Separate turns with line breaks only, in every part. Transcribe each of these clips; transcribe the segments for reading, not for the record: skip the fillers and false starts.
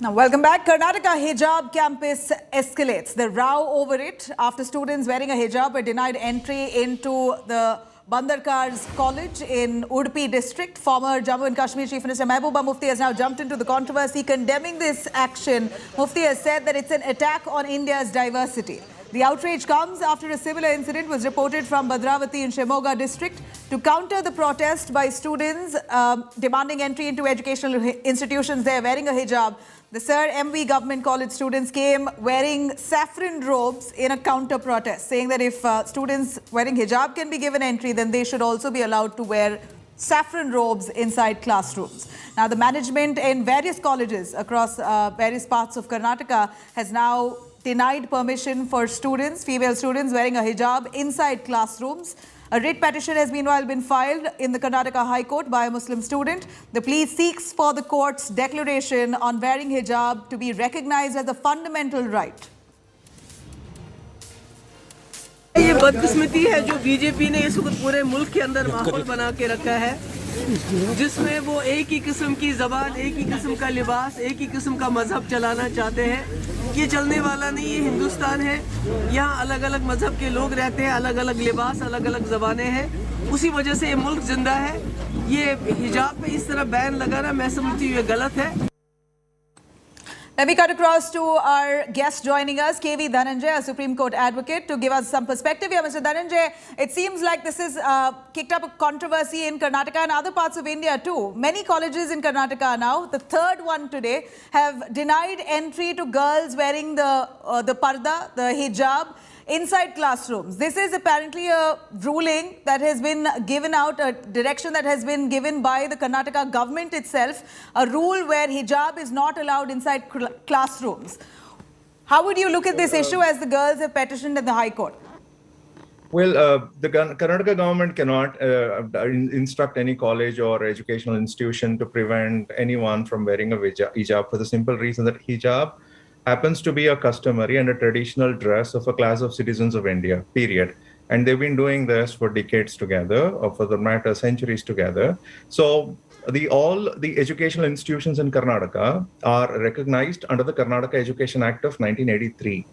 Now, welcome back. Karnataka Hijab Campus escalates. The row over it after students wearing a hijab were denied entry into the Bhandarkar's college in Udupi district. Former Jammu and Kashmir Chief Minister Mehbooba Mufti has now jumped into the controversy, condemning this action. Mufti has said that it's an attack on India's diversity. The outrage comes after a similar incident was reported from Bhadravati in Shimoga district. To counter the protest by students demanding entry into educational institutions there wearing a hijab, the Sir MV government college students came wearing saffron robes in a counter protest, saying that if students wearing hijab can be given entry, then they should also be allowed to wear saffron robes inside classrooms. Now, the management in various colleges across various parts of Karnataka has now denied permission for students, female students wearing a hijab inside classrooms. A writ petition has meanwhile been filed in the Karnataka High Court by a Muslim student. The plea seeks for the court's declaration on wearing hijab to be recognized as a fundamental right.
ये बदकिस्मती है जो BJP ने इस वक्त पूरे मुल्क के अंदर माहौल बना के रखा है, जिसमें वो एक ही किस्म की ज़बान, एक ही किस्म का लिबास, एक ही किस्म का मजहब चलाना चाहते हैं। ये चलने वाला नहीं, ये हिंदुस्तान है। यहाँ अलग अलग मजहब के लोग रहते हैं, अलग अलग लिबास, अलग अलग ज़बानें हैं। उसी वजह से ये मुल्क जिंदा है। ये हिजाब पे इस तरह बैन लगाना मैं समझती हूँ ये गलत है।
Let me cut across to our guest joining us, KV Dhananjay, a Supreme Court advocate, to give us some perspective here. Mr. Dhananjay, it seems like this has kicked up a controversy in Karnataka and other parts of India too. Many colleges in Karnataka now, the third one today, have denied entry to girls wearing the parda, the hijab, inside classrooms. This is apparently a ruling that has been given out, a direction that has been given by the Karnataka government itself, a rule where hijab is not allowed inside classrooms. How would you look at this issue as the girls have petitioned at the High Court?
Well, the Karnataka government cannot instruct any college or educational institution to prevent anyone from wearing a hijab for the simple reason that hijab happens to be a customary and a traditional dress of a class of citizens of India, period. And they've been doing this for decades together, or for the matter, centuries together. So all the educational institutions in Karnataka are recognized under the Karnataka Education Act of 1983,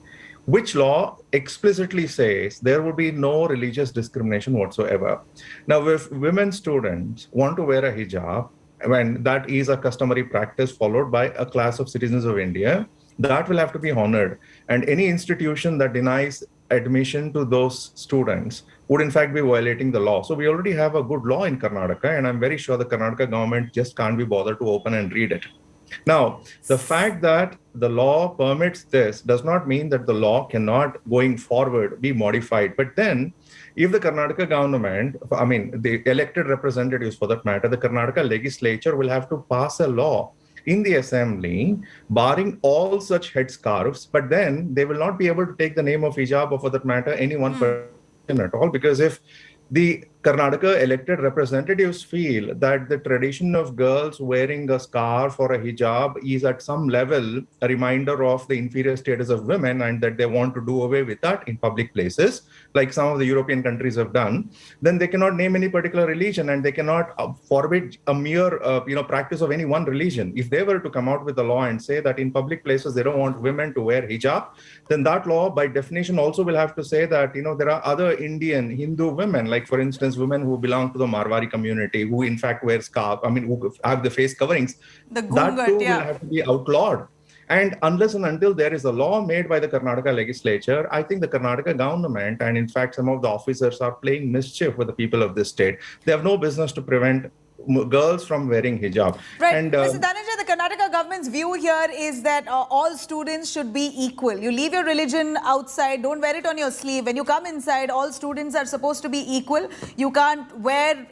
which law explicitly says there will be no religious discrimination whatsoever. Now, if women students want to wear a hijab, when that is a customary practice followed by a class of citizens of India, that will have to be honored. And any institution that denies admission to those students would in fact be violating the law. So we already have a good law in Karnataka, and I'm very sure the Karnataka government just can't be bothered to open and read it. Now, the fact that the law permits this does not mean that the law cannot, going forward, be modified. But then, if the Karnataka government, the elected representatives for that matter, the Karnataka legislature will have to pass a law in the assembly, barring all such headscarves, but then they will not be able to take the name of hijab or for that matter, any one person at all, because if the Karnataka elected representatives feel that the tradition of girls wearing a scarf or a hijab is at some level a reminder of the inferior status of women and that they want to do away with that in public places, like some of the European countries have done, then they cannot name any particular religion and they cannot forbid a mere practice of any one religion. If they were to come out with a law and say that in public places they don't want women to wear hijab, then that law by definition also will have to say that there are other Indian Hindu women, like for instance women who belong to the Marwari community, who in fact wear scarf, who have the face coverings, that too will have to be outlawed. And unless and until there is a law made by the Karnataka legislature, I think the Karnataka government and in fact some of the officers are playing mischief with the people of this state. They have no business to prevent girls from wearing hijab.
Right. And, Mr. Dhananjay, the Karnataka government's view here is that all students should be equal. You leave your religion outside, don't wear it on your sleeve. When you come inside, all students are supposed to be equal. You can't wear,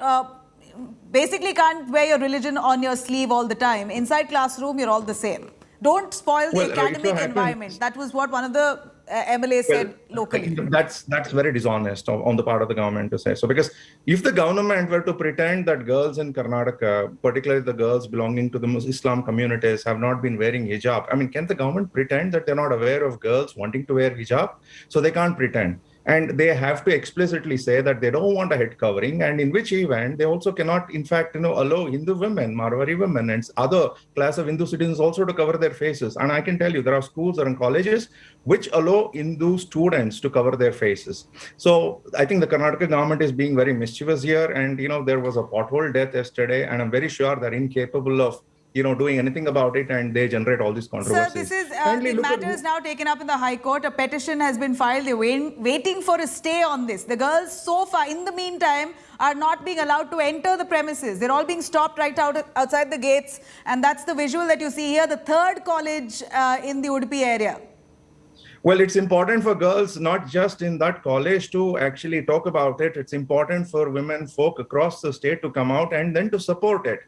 basically can't wear your religion on your sleeve all the time. Inside classroom, you're all the same. Don't spoil the academic environment. That was what one of the MLAs said locally.
That's very dishonest on the part of the government to say so, because if the government were to pretend that girls in Karnataka, particularly the girls belonging to the Islam communities, have not been wearing hijab, can the government pretend that they're not aware of girls wanting to wear hijab? So they can't pretend. And they have to explicitly say that they don't want a head covering, and in which event they also cannot, in fact, allow Hindu women, Marwari women, and other class of Hindu citizens also to cover their faces. And I can tell you, there are schools or colleges which allow Hindu students to cover their faces. So I think the Karnataka government is being very mischievous here. And, there was a pothole death yesterday, and I'm very sure they're incapable of doing anything about it, and they generate all these controversies.
Sir, this is the matter is now taken up in the High Court. A petition has been filed. They're waiting for a stay on this. The girls, so far, in the meantime, are not being allowed to enter the premises. They're all being stopped right outside the gates, and that's the visual that you see here. The third college in the Udupi area.
Well, it's important for girls, not just in that college, to actually talk about it. It's important for women folk across the state to come out and then to support it.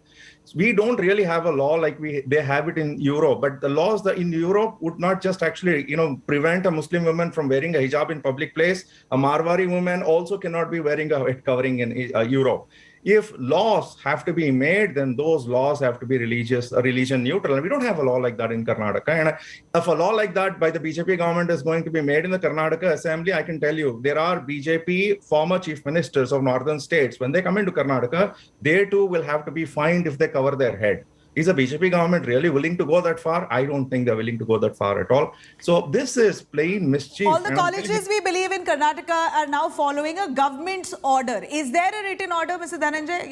We don't really have a law like they have it in Europe, but the laws that in Europe would not just actually, prevent a Muslim woman from wearing a hijab in public place. A Marwari woman also cannot be wearing a head covering in Europe. If laws have to be made, then those laws have to be religion neutral. And we don't have a law like that in Karnataka. And if a law like that by the BJP government is going to be made in the Karnataka Assembly, I can tell you, there are BJP former chief ministers of northern states. When they come into Karnataka, they too will have to be fined if they cover their head. Is the BJP government really willing to go that far? I don't think they're willing to go that far at all. So this is plain mischief.
All the colleges we believe in Karnataka are now following a government's order. Is there a written order, Mr. Dhananjay?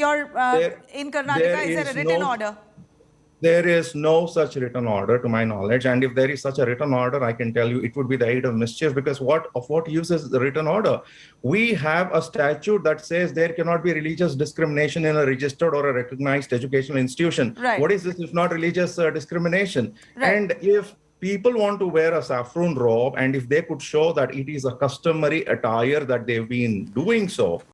In Karnataka, is there a written order?
There is no such written order to my knowledge. And if there is such a written order, I can tell you it would be the aid of mischief, because what use is the written order? We have a statute that says there cannot be religious discrimination in a registered or a recognized educational institution.
Right.
What is this if not religious discrimination?
Right.
And if people want to wear a saffron robe, and if they could show that it is a customary attire that they've been doing so,